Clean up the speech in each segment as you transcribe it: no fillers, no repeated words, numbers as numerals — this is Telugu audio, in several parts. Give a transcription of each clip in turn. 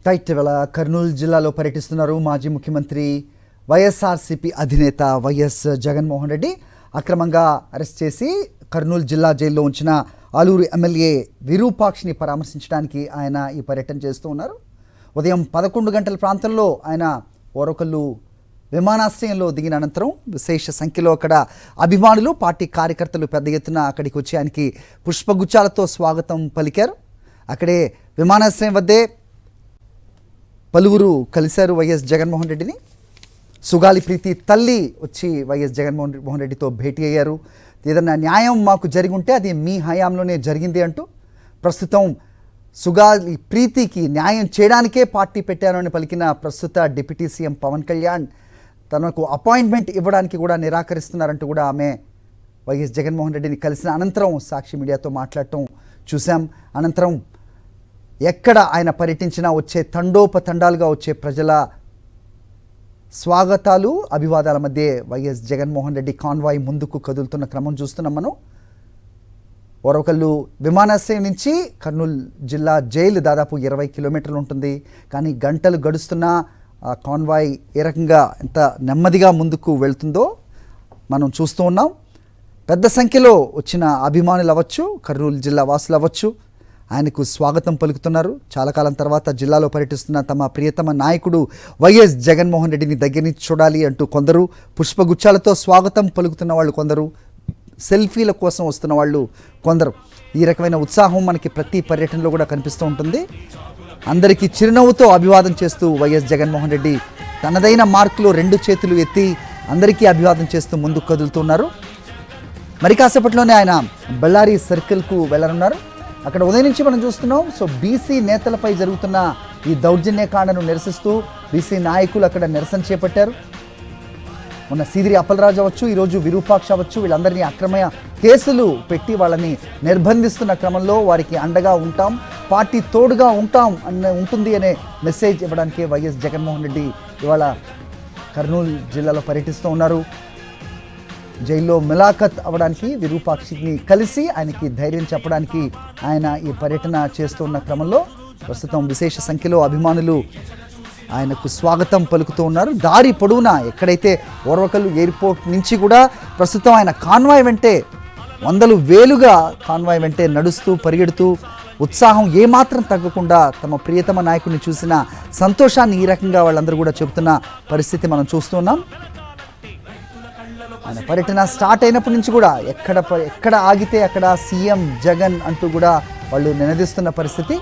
రైట్. ఇవాళ కర్నూలు జిల్లాలో పర్యటిస్తున్నారు మాజీ ముఖ్యమంత్రి వైఎస్ఆర్సీపీ అధినేత వైఎస్ జగన్మోహన్ రెడ్డి. అక్రమంగా అరెస్ట్ చేసి కర్నూలు జిల్లా జైల్లో ఉంచిన ఆలూరు ఎమ్మెల్యే విరూపాక్షిని పరామర్శించడానికి ఆయన ఈ పర్యటన చేస్తూ ఉన్నారు. ఉదయం 11 గంటల ప్రాంతంలో ఆయన ఓరకల్లు విమానాశ్రయంలో దిగిన అనంతరం విశేష సంఖ్యలో అక్కడ అభిమానులు, పార్టీ కార్యకర్తలు పెద్ద ఎత్తున అక్కడికి వచ్చి ఆయనకి పుష్పగుచ్చాలతో స్వాగతం పలికారు. అక్కడే విమానాశ్రయం వద్దే పలువురు కలిశారు వైఎస్ జగన్మోహన్ రెడ్డిని. సుగాలి ప్రీతి తల్లి వచ్చి వైఎస్ జగన్మోహన్ రెడ్డితో భేటీ అయ్యారు. ఏదన్నా న్యాయం మాకు జరిగి ఉంటే అది మీ హయాంలోనే జరిగింది అంటూ ప్రస్తుతం సుగాలి ప్రీతికి న్యాయం చేయడానికే పార్టీ పెట్టారు అని పలికిన ప్రస్తుత డిప్యూటీ సీఎం పవన్ కళ్యాణ్ తనకు అపాయింట్మెంట్ ఇవ్వడానికి కూడా నిరాకరిస్తున్నారంటూ కూడా ఆమె వైఎస్ జగన్మోహన్ రెడ్డిని కలిసిన అనంతరం సాక్షి మీడియాతో మాట్లాడటం చూసాం. అనంతరం ఎక్కడ ఆయన పర్యటించినా వచ్చే తండోపతండాలుగా వచ్చే ప్రజల స్వాగతాలు, అభివాదాల మధ్య వైఎస్ జగన్మోహన్ రెడ్డి కాన్వాయ్ ముందుకు కదులుతున్న క్రమం చూస్తున్నాం మనం. ఓరవకల్లు విమానాశ్రయం నుంచి కర్నూలు జిల్లా జైలు దాదాపు 20 కిలోమీటర్లు ఉంటుంది. కానీ గంటలు గడుస్తున్నా ఆ కాన్వాయ్ ఏ రకంగా ఎంత నెమ్మదిగా ముందుకు వెళ్తుందో మనం చూస్తూ ఉన్నాం. పెద్ద సంఖ్యలో వచ్చిన అభిమానులు అవ్వచ్చు, కర్నూలు జిల్లా వాసులు అవ్వచ్చు, ఆయనకు స్వాగతం పలుకుతున్నారు. చాలా కాలం తర్వాత జిల్లాలో పర్యటిస్తున్న తమ ప్రియతమ నాయకుడు వైఎస్ జగన్మోహన్ రెడ్డిని దగ్గర నుంచి చూడాలి అంటూ కొందరు, పుష్పగుచ్చాలతో స్వాగతం పలుకుతున్న వాళ్ళు కొందరు, సెల్ఫీల కోసం వస్తున్న వాళ్ళు కొందరు. ఈ రకమైన ఉత్సాహం మనకి ప్రతి పర్యటనలో కూడా కనిపిస్తూ ఉంటుంది. అందరికీ చిరునవ్వుతో అభివాదం చేస్తూ వైఎస్ జగన్మోహన్ రెడ్డి తనదైన మార్కులో 2 చేతులు ఎత్తి అందరికీ అభివాదం చేస్తూ ముందుకు కదులుతున్నారు. మరి కాసేపట్లోనే ఆయన బళ్ళారి సర్కిల్కు వెళ్ళనున్నారు. అక్కడ ఉదయం నుంచి మనం చూస్తున్నాం. సో బీసీ నేతలపై జరుగుతున్న ఈ దౌర్జన్యకాండను నిరసిస్తూ బీసీ నాయకులు అక్కడ నిరసన చేపట్టారు. మొన్న సీదిరి అప్పలరాజు అవ్వచ్చు, ఈరోజు విరూపాక్ష అవ్వచ్చు, వీళ్ళందరినీ అక్రమ కేసులు పెట్టి వాళ్ళని నిర్బంధిస్తున్న క్రమంలో వారికి అండగా ఉంటాం, పార్టీ తోడుగా ఉంటుంది అనే మెసేజ్ ఇవ్వడానికి వైఎస్ జగన్మోహన్ రెడ్డి ఇవాళ కర్నూలు జిల్లాలో పర్యటిస్తూ ఉన్నారు. జైల్లో మిలాఖత్ అవ్వడానికి, విరూపాక్షిని కలిసి ఆయనకి ధైర్యం చెప్పడానికి ఆయన ఈ పర్యటన చేస్తున్న క్రమంలో ప్రస్తుతం విశేష సంఖ్యలో అభిమానులు ఆయనకు స్వాగతం పలుకుతూ ఉన్నారు. దారి పొడవునా ఎక్కడైతే ఓర్వకల్లు ఎయిర్పోర్ట్ నుంచి కూడా ప్రస్తుతం ఆయన కాన్వాయ్ వెంటే వేలుగా కాన్వాయ్ వెంటే నడుస్తూ పరిగెడుతూ ఉత్సాహం ఏమాత్రం తగ్గకుండా తమ ప్రియతమ నాయకుడిని చూసిన సంతోషాన్ని ఈ రకంగా వాళ్ళందరూ కూడా చెబుతున్న పరిస్థితి మనం చూస్తున్నాం. ఆయన పర్యటన స్టార్ట్ అయినప్పటి నుంచి కూడా ఎక్కడ ఆగితే అక్కడ సీఎం జగన్ అంటూ కూడా వాళ్ళు నినదిస్తున్న పరిస్థితి.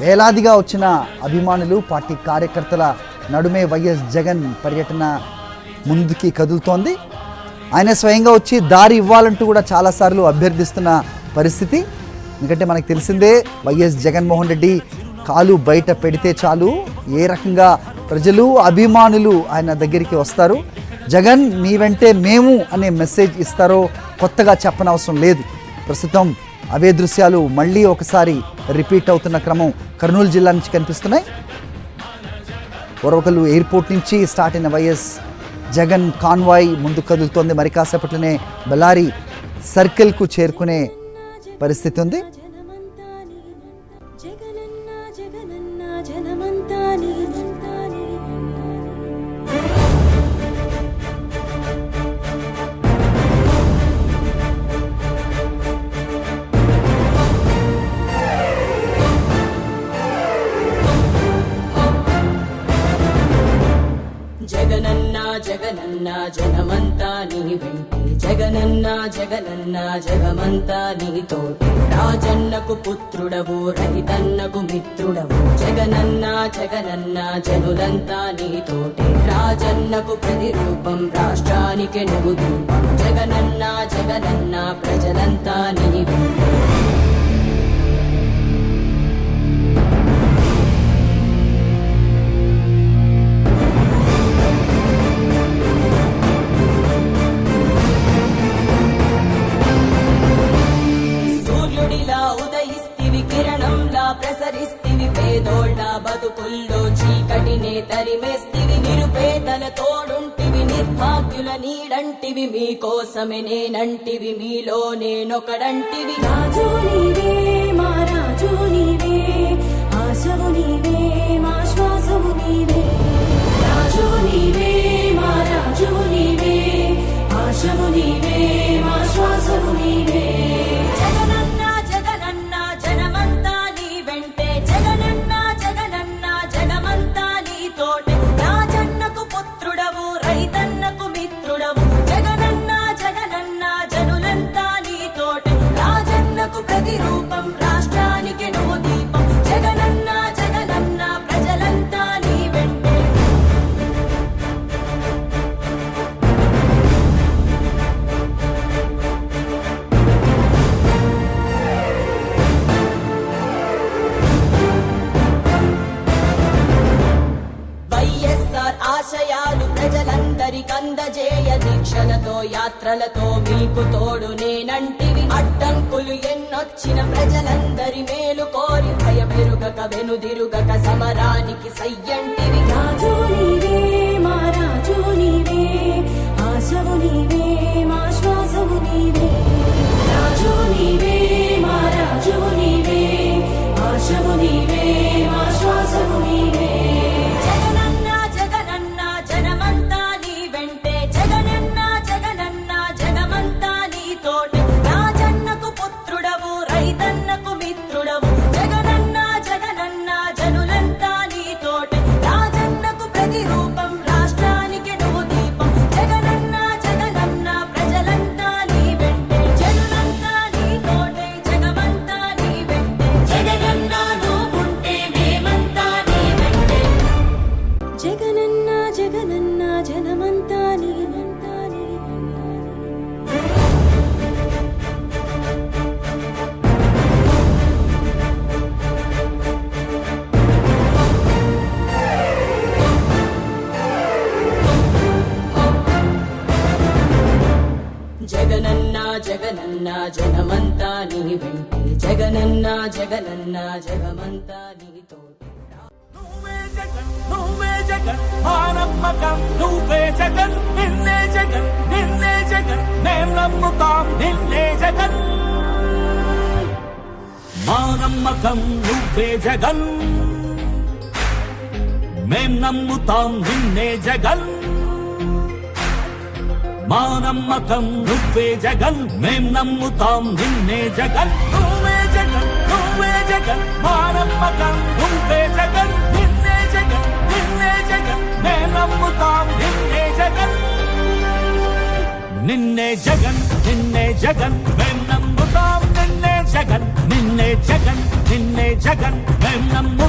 వేలాదిగా వచ్చిన అభిమానులు, పార్టీ కార్యకర్తల నడుమే వైఎస్ జగన్ పర్యటన ముందుకి కదులుతోంది. ఆయన స్వయంగా వచ్చి దారి ఇవ్వాలంటూ కూడా చాలాసార్లు అభ్యర్థిస్తున్న పరిస్థితి. ఎందుకంటే మనకు తెలిసిందే, వైఎస్ జగన్మోహన్ రెడ్డి కాలు బయట పెడితే చాలు ఏ రకంగా ప్రజలు, అభిమానులు ఆయన దగ్గరికి వస్తారు. జగన్ మీ వెంటే మేము అనే మెసేజ్ ఇస్తారో కొత్తగా చెప్పనవసరం లేదు. ప్రస్తుతం అవే దృశ్యాలు మళ్ళీ ఒకసారి రిపీట్ అవుతున్న క్రమం కర్నూలు జిల్లా నుంచి కనిపిస్తున్నాయి. ఓరవకల్లు ఎయిర్పోర్ట్ నుంచి స్టార్ట్ అయిన వైఎస్ జగన్ కాన్వాయ్ ముందుకు కదులుతోంది. మరి కాసేపట్లోనే బళ్ళారి సర్కిల్కు చేరుకునే పరిస్థితి ఉంది. జగనన్న జనమంతా నీ వెంటే, జగనన్న జగనన్న జగమంతా నీతోటి, రాజన్నకు పుత్రుడవు, రైతన్నకు మిత్రుడవు, జగనన్న జగనన్న జనులంతా నీతోటి, రాజన్నకు ప్రతిరూపం, రాష్ట్రానికి నువ్వు రూపం, జగనన్న జగనన్న ప్రజలంతా నీ వెంటే. ప్రసరిస్తివి పేదోళ్ళ బతుకుల్లో చీకటినే తరిమేస్తివి, నిరుపేదల తోడుంటివి, నిర్భాగ్యుల నీడంటివి, మీకోసమే నేనంటివి, మీలో నేనొకడంటివి. రాజు నీవే, మా రాజు నీవే, కందజేయ దీక్షలతో యాత్రలతో మీకు తోడు నేనంటివి అడ్డంకులు ఎన్నొచ్చిన ప్రజలందరి మేలు కోరి భయమెరుగక వెనుదిరుగక సమరానికి సయ్యంటివి రాజు నీవే మా రాజు నీవే ఆశవు నీవే మా శ్వాసవు నీవే రాజు నీవే మా రాజు నీవే ఆశవు నీవే మా శ్వాసవు నీవే జగనన్న జగనన్న జనమంతా నీ వెంటే జగనన్న జగనన్న జగమంతా నీ తోటి రాజన్నకు పుత్రుడవు రైతన్నకు మిత్రుడవు జగనన్న జగనన్న జనులంతా నీ తోటి రాజన్నకు ప్రతిరూపం రాష్ట్రానికి నువ్వు దీపం జగనన్న జగనన్న ప్రజలంతా నీ వెంటే జనులంతా నీ తోటే జగమంతా నీ వెంటే జగనన్న నువ్వుంటే మేమంతా నీ వెంటే జగనన్న జగనన్న జనమంతా నీవంతా జగనన్న జగనన్న జనమంతా నీ వెంటే జగనన్న జగనన్న జగమంతా నీ తోటి నువ్వే జగన్ నువ్వే జగన్ మా నమ్మకం నువ్వే జగన్ నిన్నే జగన్ నిన్నే జగన్ మేం నమ్ముతాం నిన్నే జగన్ మా నమ్మకం నువ్వే జగన్ మేం నమ్ముతాం నిన్నే జగన్ మా నమ్మకం నువ్వే జగన్ మేం నమ్ముతాం నిన్నే జగన్ నువ్వే జగన్ నువ్వే జగన్ మా నమ్మకం నువ్వే జగన్ నిన్నే జగన్ నిన్నే జగన్ మేం నమ్ముతాం నిన్నే జగన్ నిన్నే జగన్ నిన్నే జగన్ మేం నమ్ముతాం నిన్నే జగన్ నిన్నే జగన్ నిన్నే జగన్ మేం నమ్ముతాం